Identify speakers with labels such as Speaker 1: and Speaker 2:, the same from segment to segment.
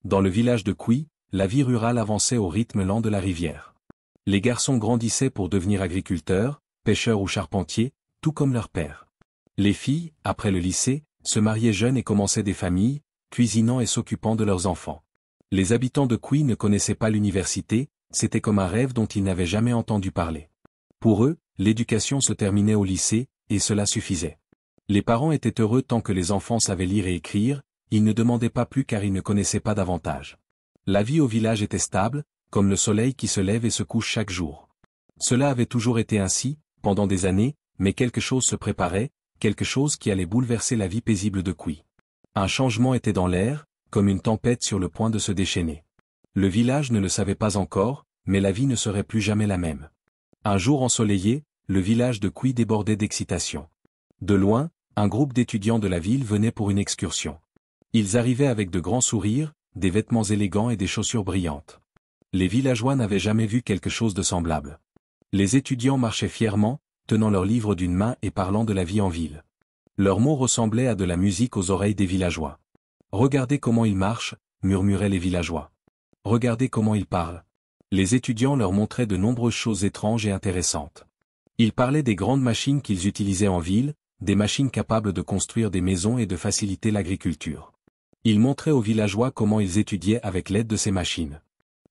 Speaker 1: dans le village de Quy, la vie rurale avançait au rythme lent de la rivière. Les garçons grandissaient pour devenir agriculteurs, pêcheurs ou charpentiers, tout comme leur père. Les filles, après le lycée, se mariaient jeunes et commençaient des familles, cuisinant et s'occupant de leurs enfants. Les habitants de Quy ne connaissaient pas l'université, c'était comme un rêve dont ils n'avaient jamais entendu parler. Pour eux, l'éducation se terminait au lycée, et cela suffisait. Les parents étaient heureux tant que les enfants savaient lire et écrire, ils ne demandaient pas plus car ils ne connaissaient pas davantage. La vie au village était stable, comme le soleil qui se lève et se couche chaque jour. Cela avait toujours été ainsi, pendant des années, mais quelque chose se préparait, quelque chose qui allait bouleverser la vie paisible de Quy. Un changement était dans l'air, comme une tempête sur le point de se déchaîner. Le village ne le savait pas encore, mais la vie ne serait plus jamais la même. Un jour ensoleillé, le village de Quy débordait d'excitation. De loin, un groupe d'étudiants de la ville venait pour une excursion. Ils arrivaient avec de grands sourires, des vêtements élégants et des chaussures brillantes. Les villageois n'avaient jamais vu quelque chose de semblable. Les étudiants marchaient fièrement, tenant leurs livres d'une main et parlant de la vie en ville. Leurs mots ressemblaient à de la musique aux oreilles des villageois. « Regardez comment ils marchent » murmuraient les villageois. « Regardez comment ils parlent » Les étudiants leur montraient de nombreuses choses étranges et intéressantes. Ils parlaient des grandes machines qu'ils utilisaient en ville, des machines capables de construire des maisons et de faciliter l'agriculture. Ils montraient aux villageois comment ils étudiaient avec l'aide de ces machines.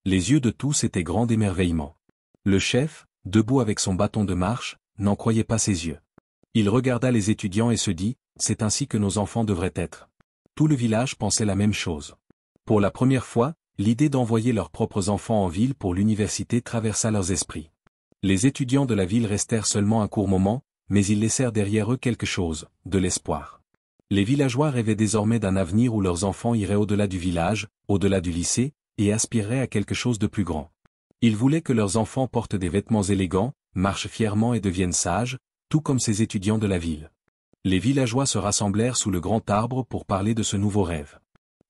Speaker 1: Les yeux de tous étaient grands d'émerveillement. Le chef, debout avec son bâton de marche, n'en croyait pas ses yeux. Il regarda les étudiants et se dit, c'est ainsi que nos enfants devraient être. Tout le village pensait la même chose. Pour la première fois, l'idée d'envoyer leurs propres enfants en ville pour l'université traversa leurs esprits. Les étudiants de la ville restèrent seulement un court moment, mais ils laissèrent derrière eux quelque chose, de l'espoir. Les villageois rêvaient désormais d'un avenir où leurs enfants iraient au-delà du village, au-delà du lycée, et aspireraient à quelque chose de plus grand. Ils voulaient que leurs enfants portent des vêtements élégants, marchent fièrement et deviennent sages, tout comme ces étudiants de la ville. Les villageois se rassemblèrent sous le grand arbre pour parler de ce nouveau rêve.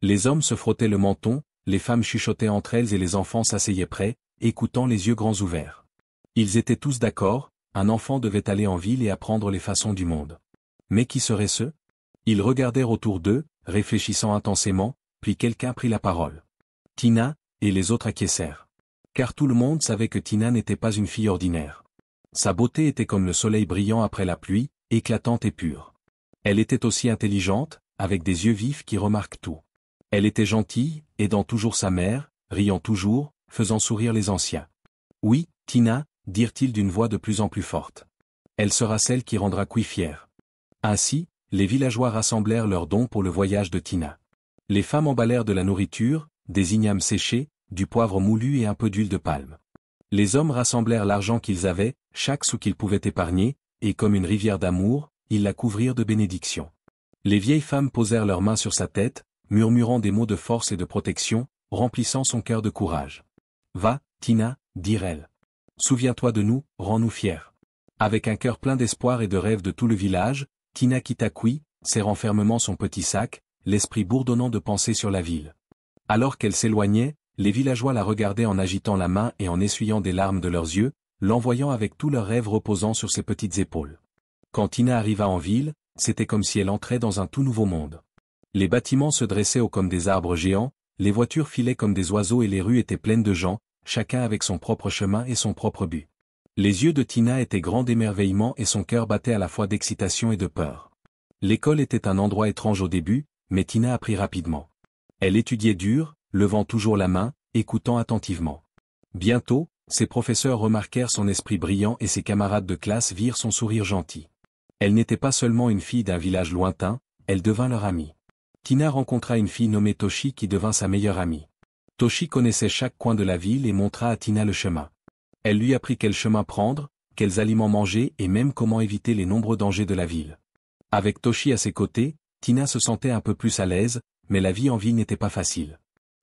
Speaker 1: Les hommes se frottaient le menton, les femmes chuchotaient entre elles et les enfants s'asseyaient près, écoutant les yeux grands ouverts. Ils étaient tous d'accord, un enfant devait aller en ville et apprendre les façons du monde. Mais qui seraient ceux? Ils regardèrent autour d'eux, réfléchissant intensément, puis quelqu'un prit la parole. Tina, et les autres acquiescèrent. Car tout le monde savait que Tina n'était pas une fille ordinaire. Sa beauté était comme le soleil brillant après la pluie, éclatante et pure. Elle était aussi intelligente, avec des yeux vifs qui remarquent tout. Elle était gentille, aidant toujours sa mère, riant toujours, faisant sourire les anciens. Oui, Tina, dirent-ils d'une voix de plus en plus forte. Elle sera celle qui rendra Quy fière. Ainsi, les villageois rassemblèrent leurs dons pour le voyage de Tina. Les femmes emballèrent de la nourriture, des ignames séchés, du poivre moulu et un peu d'huile de palme. Les hommes rassemblèrent l'argent qu'ils avaient, chaque sou qu'ils pouvaient épargner, et comme une rivière d'amour, ils la couvrirent de bénédictions. Les vieilles femmes posèrent leurs mains sur sa tête, murmurant des mots de force et de protection, remplissant son cœur de courage. « Va, Tina, dirent-elles. Souviens-toi de nous, rends-nous fiers. » Avec un cœur plein d'espoir et de rêve de tout le village, Tina quitta Quy, serrant fermement son petit sac, l'esprit bourdonnant de pensées sur la ville. Alors qu'elle s'éloignait, les villageois la regardaient en agitant la main et en essuyant des larmes de leurs yeux, l'envoyant avec tous leurs rêves reposant sur ses petites épaules. Quand Tina arriva en ville, c'était comme si elle entrait dans un tout nouveau monde. Les bâtiments se dressaient hauts comme des arbres géants, les voitures filaient comme des oiseaux et les rues étaient pleines de gens, chacun avec son propre chemin et son propre but. Les yeux de Tina étaient grands d'émerveillement et son cœur battait à la fois d'excitation et de peur. L'école était un endroit étrange au début, mais Tina apprit rapidement. Elle étudiait dur, levant toujours la main, écoutant attentivement. Bientôt, ses professeurs remarquèrent son esprit brillant et ses camarades de classe virent son sourire gentil. Elle n'était pas seulement une fille d'un village lointain, elle devint leur amie. Tina rencontra une fille nommée Toshi qui devint sa meilleure amie. Toshi connaissait chaque coin de la ville et montra à Tina le chemin. Elle lui apprit quel chemin prendre, quels aliments manger et même comment éviter les nombreux dangers de la ville. Avec Toshi à ses côtés, Tina se sentait un peu plus à l'aise, mais la vie en ville n'était pas facile.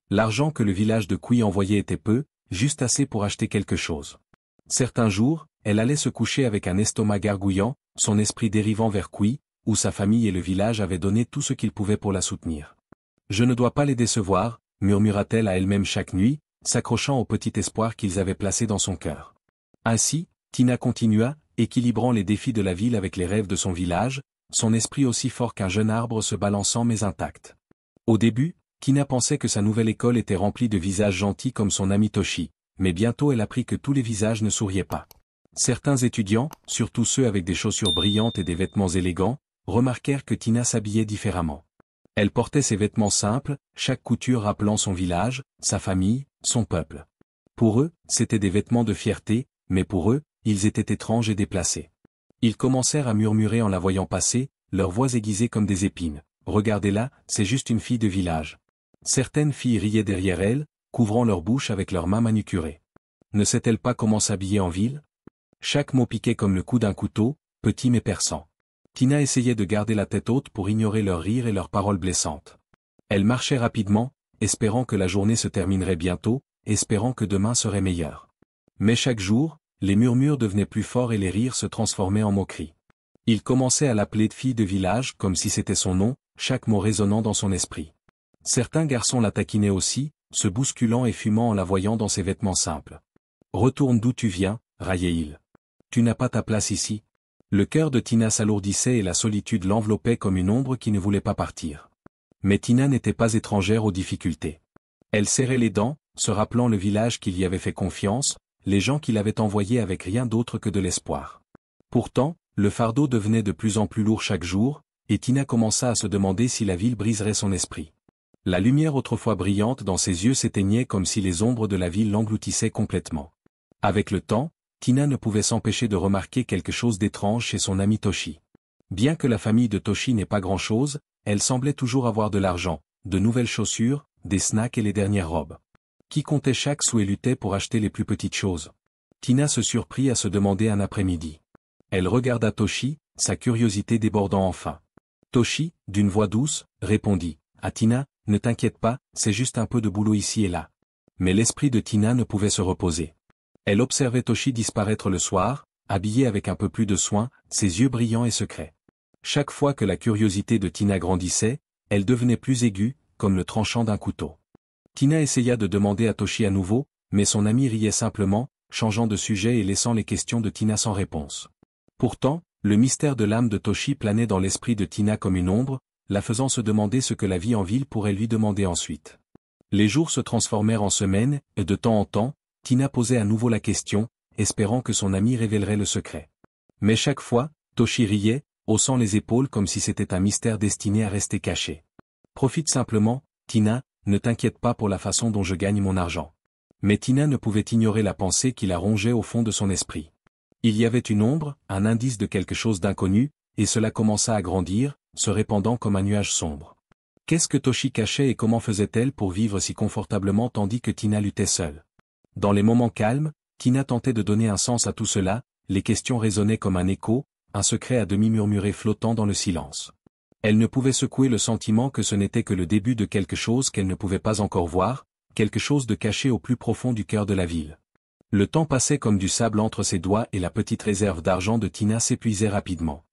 Speaker 1: L'argent que le village de Quy envoyait était peu, juste assez pour acheter quelque chose. Certains jours, elle allait se coucher avec un estomac gargouillant, son esprit dérivant vers Quy, où sa famille et le village avaient donné tout ce qu'ils pouvaient pour la soutenir. « Je ne dois pas les décevoir », murmura-t-elle à elle-même chaque nuit, s'accrochant au petit espoir qu'ils avaient placé dans son cœur. Ainsi, Tina continua, équilibrant les défis de la ville avec les rêves de son village, son esprit aussi fort qu'un jeune arbre se balançant mais intact. Au début, Tina pensait que sa nouvelle école était remplie de visages gentils comme son ami Toshi, mais bientôt elle apprit que tous les visages ne souriaient pas. Certains étudiants, surtout ceux avec des chaussures brillantes et des vêtements élégants, remarquèrent que Tina s'habillait différemment. Elle portait ses vêtements simples, chaque couture rappelant son village, sa famille, son peuple. Pour eux, c'étaient des vêtements de fierté, mais pour eux, ils étaient étranges et déplacés. Ils commencèrent à murmurer en la voyant passer, leurs voix aiguisées comme des épines. « Regardez-la, c'est juste une fille de village. » Certaines filles riaient derrière elle, couvrant leur bouche avec leurs mains manucurées. Ne sait-elle pas comment s'habiller en ville? Chaque mot piquait comme le coup d'un couteau, petit mais perçant. Tina essayait de garder la tête haute pour ignorer leurs rires et leurs paroles blessantes. Elle marchait rapidement, espérant que la journée se terminerait bientôt, espérant que demain serait meilleur. Mais chaque jour, les murmures devenaient plus forts et les rires se transformaient en moqueries. Ils commençaient à l'appeler de fille de village comme si c'était son nom, chaque mot résonnant dans son esprit. Certains garçons la taquinaient aussi, se bousculant et fumant en la voyant dans ses vêtements simples. « Retourne d'où tu viens, raillait-il. Tu n'as pas ta place ici. » Le cœur de Tina s'alourdissait et la solitude l'enveloppait comme une ombre qui ne voulait pas partir. Mais Tina n'était pas étrangère aux difficultés. Elle serrait les dents, se rappelant le village qui lui avait fait confiance, les gens qui l'avaient envoyé avec rien d'autre que de l'espoir. Pourtant, le fardeau devenait de plus en plus lourd chaque jour, et Tina commença à se demander si la ville briserait son esprit. La lumière autrefois brillante dans ses yeux s'éteignait comme si les ombres de la ville l'engloutissaient complètement. Avec le temps, Tina ne pouvait s'empêcher de remarquer quelque chose d'étrange chez son ami Toshi. Bien que la famille de Toshi n'ait pas grand-chose, elle semblait toujours avoir de l'argent, de nouvelles chaussures, des snacks et les dernières robes. Qui comptait chaque sou et luttait pour acheter les plus petites choses. Tina se surprit à se demander un après-midi. Elle regarda Toshi, sa curiosité débordant enfin. Toshi, d'une voix douce, répondit à Tina, « Ne t'inquiète pas, c'est juste un peu de boulot ici et là. » Mais l'esprit de Tina ne pouvait se reposer. Elle observait Toshi disparaître le soir, habillé avec un peu plus de soin, ses yeux brillants et secrets. Chaque fois que la curiosité de Tina grandissait, elle devenait plus aiguë, comme le tranchant d'un couteau. Tina essaya de demander à Toshi à nouveau, mais son ami riait simplement, changeant de sujet et laissant les questions de Tina sans réponse. Pourtant, le mystère de l'âme de Toshi planait dans l'esprit de Tina comme une ombre, la faisant se demander ce que la vie en ville pourrait lui demander ensuite. Les jours se transformèrent en semaines, et de temps en temps, Tina posait à nouveau la question, espérant que son ami révélerait le secret. Mais chaque fois, Toshi riait, haussant les épaules comme si c'était un mystère destiné à rester caché. « Profite simplement, Tina, ne t'inquiète pas pour la façon dont je gagne mon argent. » Mais Tina ne pouvait ignorer la pensée qui la rongeait au fond de son esprit. Il y avait une ombre, un indice de quelque chose d'inconnu, et cela commença à grandir, se répandant comme un nuage sombre. Qu'est-ce que Toshi cachait et comment faisait-elle pour vivre si confortablement tandis que Tina luttait seule? Dans les moments calmes, Tina tentait de donner un sens à tout cela, les questions résonnaient comme un écho, un secret à demi murmuré flottant dans le silence. Elle ne pouvait secouer le sentiment que ce n'était que le début de quelque chose qu'elle ne pouvait pas encore voir, quelque chose de caché au plus profond du cœur de la ville. Le temps passait comme du sable entre ses doigts et la petite réserve d'argent de Tina s'épuisait rapidement.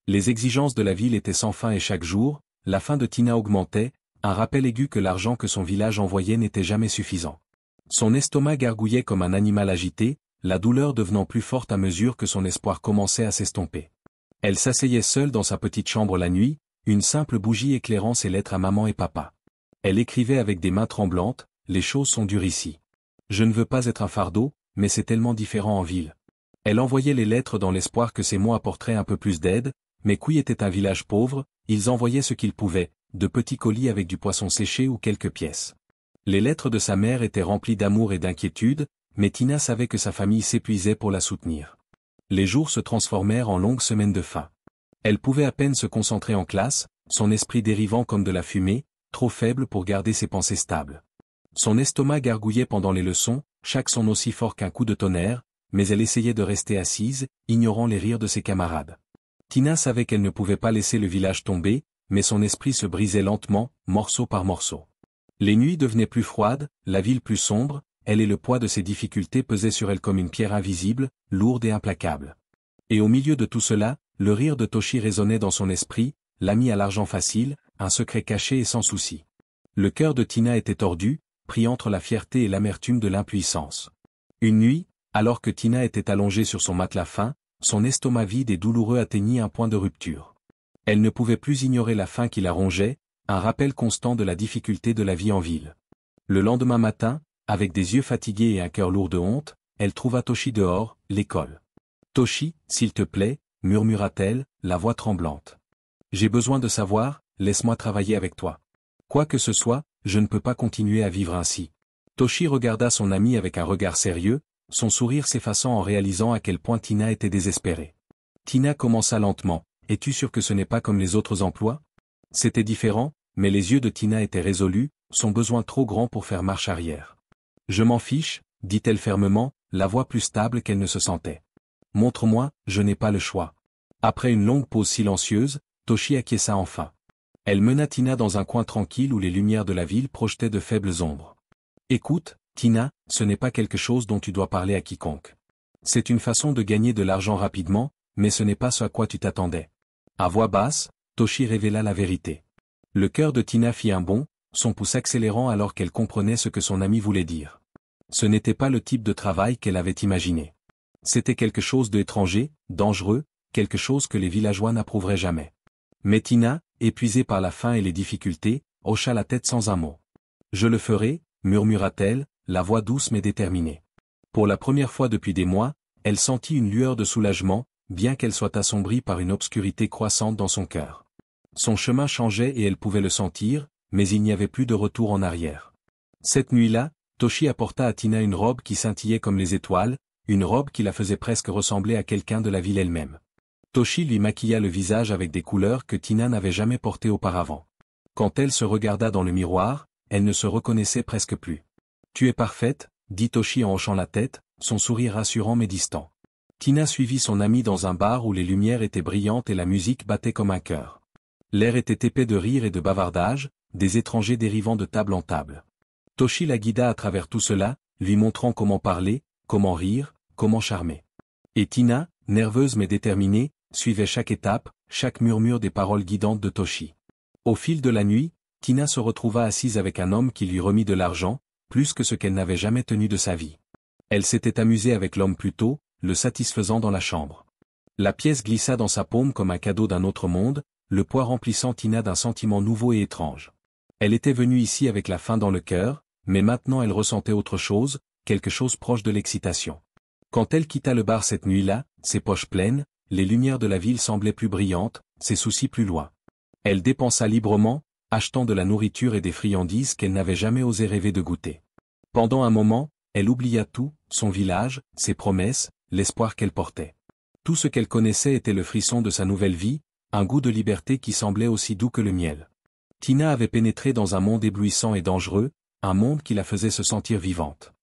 Speaker 1: Les exigences de la ville étaient sans fin et chaque jour, la faim de Tina augmentait, un rappel aigu que l'argent que son village envoyait n'était jamais suffisant. Son estomac gargouillait comme un animal agité, la douleur devenant plus forte à mesure que son espoir commençait à s'estomper. Elle s'asseyait seule dans sa petite chambre la nuit, une simple bougie éclairant ses lettres à maman et papa. Elle écrivait avec des mains tremblantes, « Les choses sont dures ici. Je ne veux pas être un fardeau, mais c'est tellement différent en ville. » Elle envoyait les lettres dans l'espoir que ces mots apporteraient un peu plus d'aide, mais Kui était un village pauvre, ils envoyaient ce qu'ils pouvaient, de petits colis avec du poisson séché ou quelques pièces. Les lettres de sa mère étaient remplies d'amour et d'inquiétude, mais Tina savait que sa famille s'épuisait pour la soutenir. Les jours se transformèrent en longues semaines de faim. Elle pouvait à peine se concentrer en classe, son esprit dérivant comme de la fumée, trop faible pour garder ses pensées stables. Son estomac gargouillait pendant les leçons, chaque son aussi fort qu'un coup de tonnerre, mais elle essayait de rester assise, ignorant les rires de ses camarades. Tina savait qu'elle ne pouvait pas laisser le village tomber, mais son esprit se brisait lentement, morceau par morceau. Les nuits devenaient plus froides, la ville plus sombre, elle et le poids de ses difficultés pesaient sur elle comme une pierre invisible, lourde et implacable. Et au milieu de tout cela, le rire de Toshi résonnait dans son esprit, l'ami à l'argent facile, un secret caché et sans souci. Le cœur de Tina était tordu, pris entre la fierté et l'amertume de l'impuissance. Une nuit, alors que Tina était allongée sur son matelas fin, son estomac vide et douloureux atteignit un point de rupture. Elle ne pouvait plus ignorer la faim qui la rongeait, un rappel constant de la difficulté de la vie en ville. Le lendemain matin, avec des yeux fatigués et un cœur lourd de honte, elle trouva Toshi dehors, l'école. « Toshi, s'il te plaît, murmura-t-elle, la voix tremblante. J'ai besoin de savoir, laisse-moi travailler avec toi. Quoi que ce soit, je ne peux pas continuer à vivre ainsi. » Toshi regarda son ami avec un regard sérieux, son sourire s'effaçant en réalisant à quel point Tina était désespérée. Tina commença lentement, « Es-tu sûr que ce n'est pas comme les autres emplois ?» C'était différent, mais les yeux de Tina étaient résolus, son besoin trop grand pour faire marche arrière. « Je m'en fiche, dit-elle fermement, la voix plus stable qu'elle ne se sentait. « Montre-moi, je n'ai pas le choix. » Après une longue pause silencieuse, Toshi acquiesça enfin. Elle mena Tina dans un coin tranquille où les lumières de la ville projetaient de faibles ombres. « Écoute, Tina, ce n'est pas quelque chose dont tu dois parler à quiconque. C'est une façon de gagner de l'argent rapidement, mais ce n'est pas ce à quoi tu t'attendais. » À voix basse, Toshi révéla la vérité. Le cœur de Tina fit un bond, son pouce accélérant alors qu'elle comprenait ce que son ami voulait dire. Ce n'était pas le type de travail qu'elle avait imaginé. C'était quelque chose d'étranger, dangereux, quelque chose que les villageois n'approuveraient jamais. Mais Tina, épuisée par la faim et les difficultés, hocha la tête sans un mot. « Je le ferai, » murmura-t-elle, la voix douce mais déterminée. Pour la première fois depuis des mois, elle sentit une lueur de soulagement, bien qu'elle soit assombrie par une obscurité croissante dans son cœur. Son chemin changeait et elle pouvait le sentir, mais il n'y avait plus de retour en arrière. Cette nuit-là, Toshi apporta à Tina une robe qui scintillait comme les étoiles, une robe qui la faisait presque ressembler à quelqu'un de la ville elle-même. Toshi lui maquilla le visage avec des couleurs que Tina n'avait jamais portées auparavant. Quand elle se regarda dans le miroir, elle ne se reconnaissait presque plus. « Tu es parfaite, » dit Toshi en hochant la tête, son sourire rassurant mais distant. Tina suivit son ami dans un bar où les lumières étaient brillantes et la musique battait comme un cœur. L'air était épais de rire et de bavardage, des étrangers dérivant de table en table. Toshi la guida à travers tout cela, lui montrant comment parler, comment rire, comment charmer. Et Tina, nerveuse mais déterminée, suivait chaque étape, chaque murmure des paroles guidantes de Toshi. Au fil de la nuit, Tina se retrouva assise avec un homme qui lui remit de l'argent, plus que ce qu'elle n'avait jamais tenu de sa vie. Elle s'était amusée avec l'homme plus tôt, le satisfaisant dans la chambre. La pièce glissa dans sa paume comme un cadeau d'un autre monde, le poids remplissant Tina d'un sentiment nouveau et étrange. Elle était venue ici avec la faim dans le cœur, mais maintenant elle ressentait autre chose, quelque chose proche de l'excitation. Quand elle quitta le bar cette nuit-là, ses poches pleines, les lumières de la ville semblaient plus brillantes, ses soucis plus loin. Elle dépensa librement, achetant de la nourriture et des friandises qu'elle n'avait jamais osé rêver de goûter. Pendant un moment, elle oublia tout, son village, ses promesses, l'espoir qu'elle portait. Tout ce qu'elle connaissait était le frisson de sa nouvelle vie, un goût de liberté qui semblait aussi doux que le miel. Tina avait pénétré dans un monde éblouissant et dangereux, un monde qui la faisait se sentir vivante.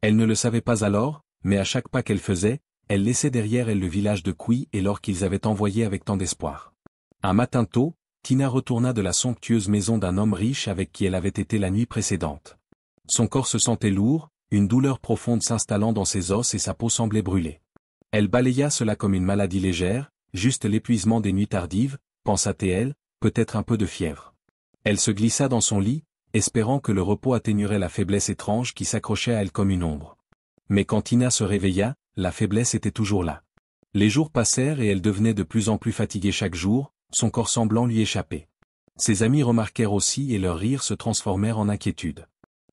Speaker 1: Elle ne le savait pas alors, mais à chaque pas qu'elle faisait, elle laissait derrière elle le village de Kui et l'or qu'ils avaient envoyé avec tant d'espoir. Un matin tôt, Tina retourna de la somptueuse maison d'un homme riche avec qui elle avait été la nuit précédente. Son corps se sentait lourd, une douleur profonde s'installant dans ses os et sa peau semblait brûler. Elle balaya cela comme une maladie légère, juste l'épuisement des nuits tardives, pensa-t-elle, peut-être un peu de fièvre. Elle se glissa dans son lit, espérant que le repos atténuerait la faiblesse étrange qui s'accrochait à elle comme une ombre. Mais quand Tina se réveilla, la faiblesse était toujours là. Les jours passèrent et elle devenait de plus en plus fatiguée chaque jour, son corps semblant lui échapper. Ses amis remarquèrent aussi et leurs rires se transformèrent en inquiétude.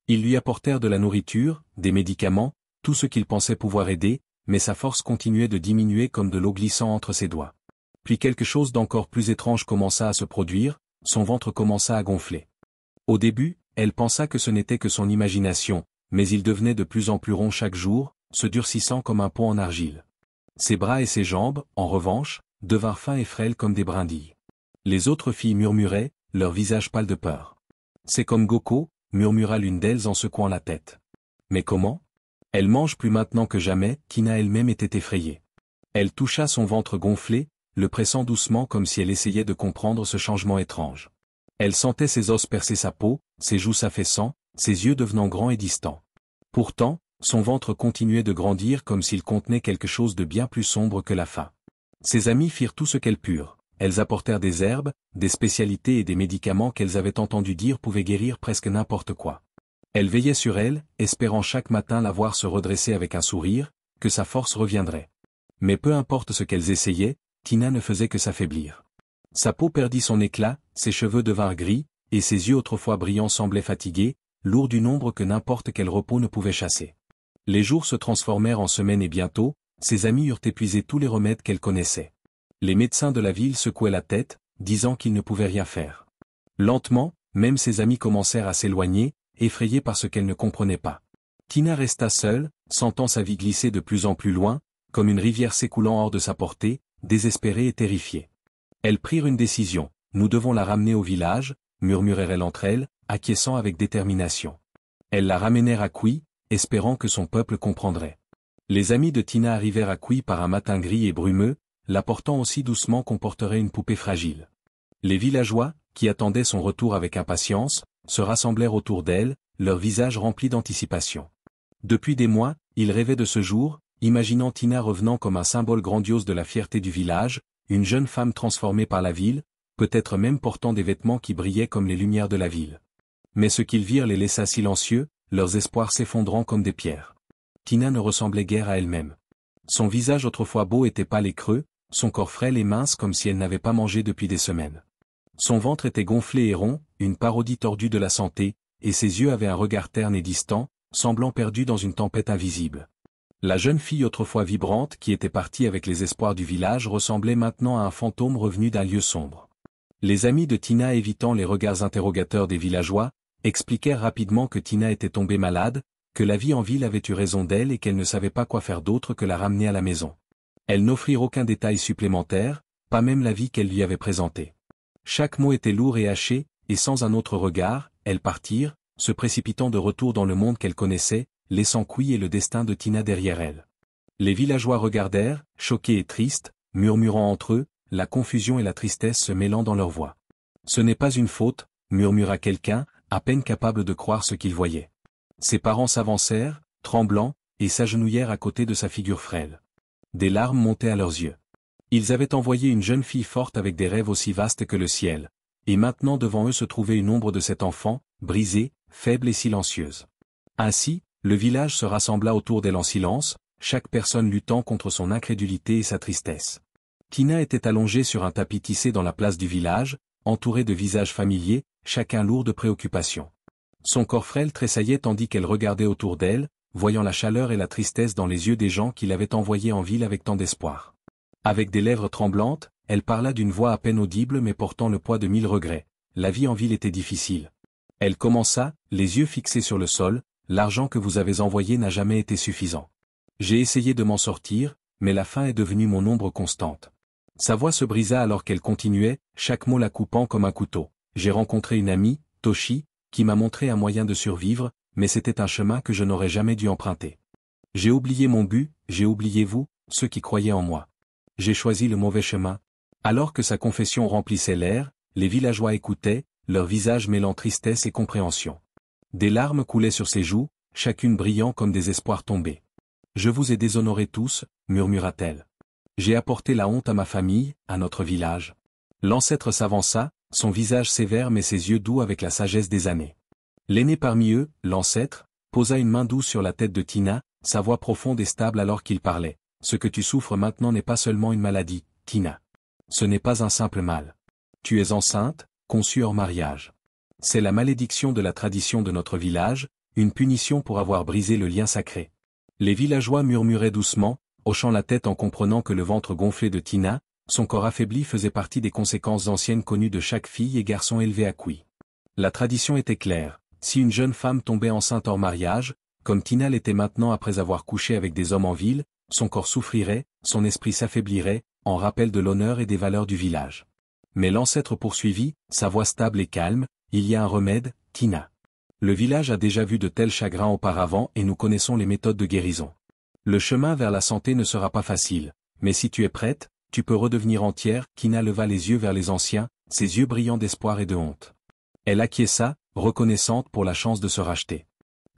Speaker 1: Ils lui apportèrent de la nourriture, des médicaments, tout ce qu'ils pensaient pouvoir aider, mais sa force continuait de diminuer comme de l'eau glissant entre ses doigts. Puis quelque chose d'encore plus étrange commença à se produire, son ventre commença à gonfler. Au début, elle pensa que ce n'était que son imagination, mais il devenait de plus en plus rond chaque jour, se durcissant comme un pont en argile. Ses bras et ses jambes, en revanche, devinrent fins et frêles comme des brindilles. Les autres filles murmuraient, leur visage pâle de peur. « C'est comme Goko », murmura l'une d'elles en secouant la tête. « Mais comment ? Elle mange plus maintenant que jamais », Tina elle-même était effrayée. Elle toucha son ventre gonflé, le pressant doucement comme si elle essayait de comprendre ce changement étrange. Elle sentait ses os percer sa peau, ses joues s'affaissant, ses yeux devenant grands et distants. Pourtant, son ventre continuait de grandir comme s'il contenait quelque chose de bien plus sombre que la faim. Ses amies firent tout ce qu'elles purent. Elles apportèrent des herbes, des spécialités et des médicaments qu'elles avaient entendu dire pouvaient guérir presque n'importe quoi. Elles veillaient sur elle, espérant chaque matin la voir se redresser avec un sourire, que sa force reviendrait. Mais peu importe ce qu'elles essayaient, Tina ne faisait que s'affaiblir. Sa peau perdit son éclat, ses cheveux devinrent gris, et ses yeux autrefois brillants semblaient fatigués, lourds d'une ombre que n'importe quel repos ne pouvait chasser. Les jours se transformèrent en semaines et bientôt, ses amis eurent épuisé tous les remèdes qu'elle connaissait. Les médecins de la ville secouaient la tête, disant qu'ils ne pouvaient rien faire. Lentement, même ses amis commencèrent à s'éloigner, effrayés par ce qu'elle ne comprenait pas. Tina resta seule, sentant sa vie glisser de plus en plus loin, comme une rivière s'écoulant hors de sa portée, désespérée et terrifiée. Elles prirent une décision, nous devons la ramener au village, murmurèrent-elles entre elles, acquiesçant avec détermination. Elles la ramenèrent à Kui, espérant que son peuple comprendrait. Les amis de Tina arrivèrent à Kui par un matin gris et brumeux, l'apportant aussi doucement qu'on porterait une poupée fragile. Les villageois, qui attendaient son retour avec impatience, se rassemblèrent autour d'elle, leurs visages remplis d'anticipation. Depuis des mois, ils rêvaient de ce jour, imaginant Tina revenant comme un symbole grandiose de la fierté du village, une jeune femme transformée par la ville, peut-être même portant des vêtements qui brillaient comme les lumières de la ville. Mais ce qu'ils virent les laissa silencieux, leurs espoirs s'effondrant comme des pierres. Tina ne ressemblait guère à elle-même. Son visage autrefois beau était pâle et creux, son corps frêle et mince comme si elle n'avait pas mangé depuis des semaines. Son ventre était gonflé et rond, une parodie tordue de la santé, et ses yeux avaient un regard terne et distant, semblant perdu dans une tempête invisible. La jeune fille autrefois vibrante qui était partie avec les espoirs du village ressemblait maintenant à un fantôme revenu d'un lieu sombre. Les amis de Tina, évitant les regards interrogateurs des villageois, expliquèrent rapidement que Tina était tombée malade, que la vie en ville avait eu raison d'elle et qu'elle ne savait pas quoi faire d'autre que la ramener à la maison. Elles n'offrirent aucun détail supplémentaire, pas même la vie qu'elle lui avait présentée. Chaque mot était lourd et haché, et sans un autre regard, elles partirent, se précipitant de retour dans le monde qu'elles connaissaient, laissant Kui et le destin de Tina derrière elles. Les villageois regardèrent, choqués et tristes, murmurant entre eux, la confusion et la tristesse se mêlant dans leurs voix. Ce n'est pas une faute, murmura quelqu'un, à peine capable de croire ce qu'il voyait. Ses parents s'avancèrent, tremblants, et s'agenouillèrent à côté de sa figure frêle. Des larmes montaient à leurs yeux. Ils avaient envoyé une jeune fille forte avec des rêves aussi vastes que le ciel, et maintenant devant eux se trouvait une ombre de cet enfant, brisée, faible et silencieuse. Ainsi, le village se rassembla autour d'elle en silence, chaque personne luttant contre son incrédulité et sa tristesse. Tina était allongée sur un tapis tissé dans la place du village, entourée de visages familiers, chacun lourd de préoccupations. Son corps frêle tressaillait tandis qu'elle regardait autour d'elle, voyant la chaleur et la tristesse dans les yeux des gens qui l'avaient envoyée en ville avec tant d'espoir. Avec des lèvres tremblantes, elle parla d'une voix à peine audible mais portant le poids de 1000 regrets. La vie en ville était difficile. Elle commença, les yeux fixés sur le sol, l'argent que vous avez envoyé n'a jamais été suffisant. J'ai essayé de m'en sortir, mais la faim est devenue mon ombre constante. Sa voix se brisa alors qu'elle continuait, chaque mot la coupant comme un couteau. J'ai rencontré une amie, Toshi, qui m'a montré un moyen de survivre, mais c'était un chemin que je n'aurais jamais dû emprunter. J'ai oublié mon but, j'ai oublié vous, ceux qui croyaient en moi. J'ai choisi le mauvais chemin. Alors que sa confession remplissait l'air, les villageois écoutaient, leurs visages mêlant tristesse et compréhension. Des larmes coulaient sur ses joues, chacune brillant comme des espoirs tombés. Je vous ai déshonorés tous, murmura-t-elle. J'ai apporté la honte à ma famille, à notre village. L'ancêtre s'avança, son visage sévère mais ses yeux doux avec la sagesse des années. L'aîné parmi eux, l'ancêtre, posa une main douce sur la tête de Tina, sa voix profonde et stable alors qu'il parlait. Ce que tu souffres maintenant n'est pas seulement une maladie, Tina. Ce n'est pas un simple mal. Tu es enceinte, conçue hors mariage. C'est la malédiction de la tradition de notre village, une punition pour avoir brisé le lien sacré. Les villageois murmuraient doucement, hochant la tête en comprenant que le ventre gonflé de Tina, son corps affaibli faisait partie des conséquences anciennes connues de chaque fille et garçon élevé à Kui. La tradition était claire, si une jeune femme tombait enceinte hors mariage, comme Tina l'était maintenant après avoir couché avec des hommes en ville, son corps souffrirait, son esprit s'affaiblirait, en rappel de l'honneur et des valeurs du village. Mais l'ancêtre poursuivit, sa voix stable et calme, il y a un remède, Tina. Le village a déjà vu de tels chagrins auparavant et nous connaissons les méthodes de guérison. Le chemin vers la santé ne sera pas facile, mais si tu es prête, tu peux redevenir entière. Tina leva les yeux vers les anciens, ses yeux brillants d'espoir et de honte. Elle acquiesça, reconnaissante pour la chance de se racheter.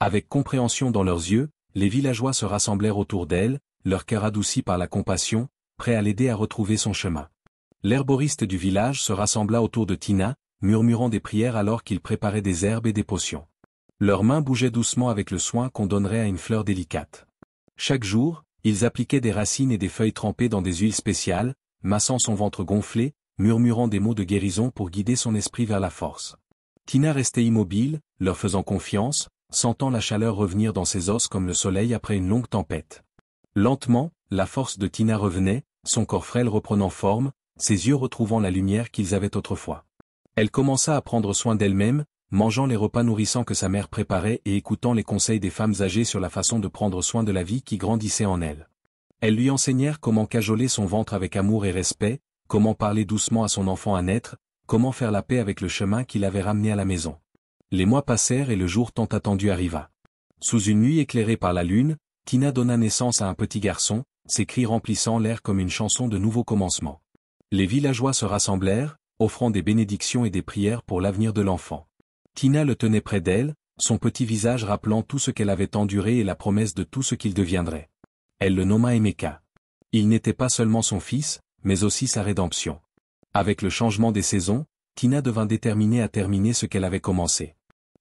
Speaker 1: Avec compréhension dans leurs yeux, les villageois se rassemblèrent autour d'elle, leur cœur adouci par la compassion, prêts à l'aider à retrouver son chemin. L'herboriste du village se rassembla autour de Tina, murmurant des prières alors qu'ils préparaient des herbes et des potions. Leurs mains bougeaient doucement avec le soin qu'on donnerait à une fleur délicate. Chaque jour, ils appliquaient des racines et des feuilles trempées dans des huiles spéciales, massant son ventre gonflé, murmurant des mots de guérison pour guider son esprit vers la force. Tina restait immobile, leur faisant confiance, sentant la chaleur revenir dans ses os comme le soleil après une longue tempête. Lentement, la force de Tina revenait, son corps frêle reprenant forme, ses yeux retrouvant la lumière qu'ils avaient autrefois. Elle commença à prendre soin d'elle-même, mangeant les repas nourrissants que sa mère préparait et écoutant les conseils des femmes âgées sur la façon de prendre soin de la vie qui grandissait en elle. Elles lui enseignèrent comment cajoler son ventre avec amour et respect, comment parler doucement à son enfant à naître, comment faire la paix avec le chemin qui l'avait ramené à la maison. Les mois passèrent et le jour tant attendu arriva. Sous une nuit éclairée par la lune, Tina donna naissance à un petit garçon, ses cris remplissant l'air comme une chanson de nouveau commencement. Les villageois se rassemblèrent, offrant des bénédictions et des prières pour l'avenir de l'enfant. Tina le tenait près d'elle, son petit visage rappelant tout ce qu'elle avait enduré et la promesse de tout ce qu'il deviendrait. Elle le nomma Emeka. Il n'était pas seulement son fils, mais aussi sa rédemption. Avec le changement des saisons, Tina devint déterminée à terminer ce qu'elle avait commencé.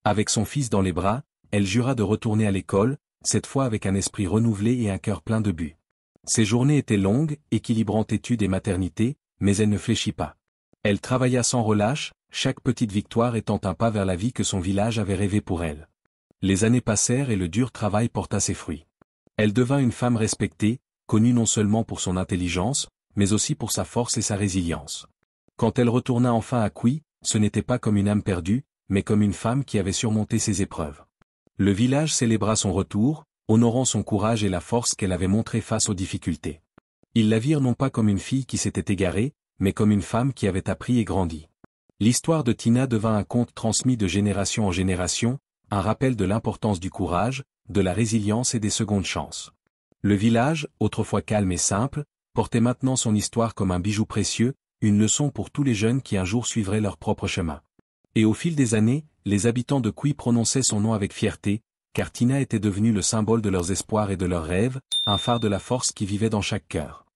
Speaker 1: Avec son fils dans les bras, elle jura de retourner à l'école, cette fois avec un esprit renouvelé et un cœur plein de but. Ses journées étaient longues, équilibrant études et maternité, mais elle ne fléchit pas. Elle travailla sans relâche, chaque petite victoire étant un pas vers la vie que son village avait rêvé pour elle. Les années passèrent et le dur travail porta ses fruits. Elle devint une femme respectée, connue non seulement pour son intelligence, mais aussi pour sa force et sa résilience. Quand elle retourna enfin à Kui, ce n'était pas comme une âme perdue, mais comme une femme qui avait surmonté ses épreuves. Le village célébra son retour, honorant son courage et la force qu'elle avait montrée face aux difficultés. Ils la virent non pas comme une fille qui s'était égarée, mais comme une femme qui avait appris et grandi. L'histoire de Tina devint un conte transmis de génération en génération, un rappel de l'importance du courage, de la résilience et des secondes chances. Le village, autrefois calme et simple, portait maintenant son histoire comme un bijou précieux, une leçon pour tous les jeunes qui un jour suivraient leur propre chemin. Et au fil des années, les habitants de Kui prononçaient son nom avec fierté, car Tina était devenue le symbole de leurs espoirs et de leurs rêves, un phare de la force qui vivait dans chaque cœur.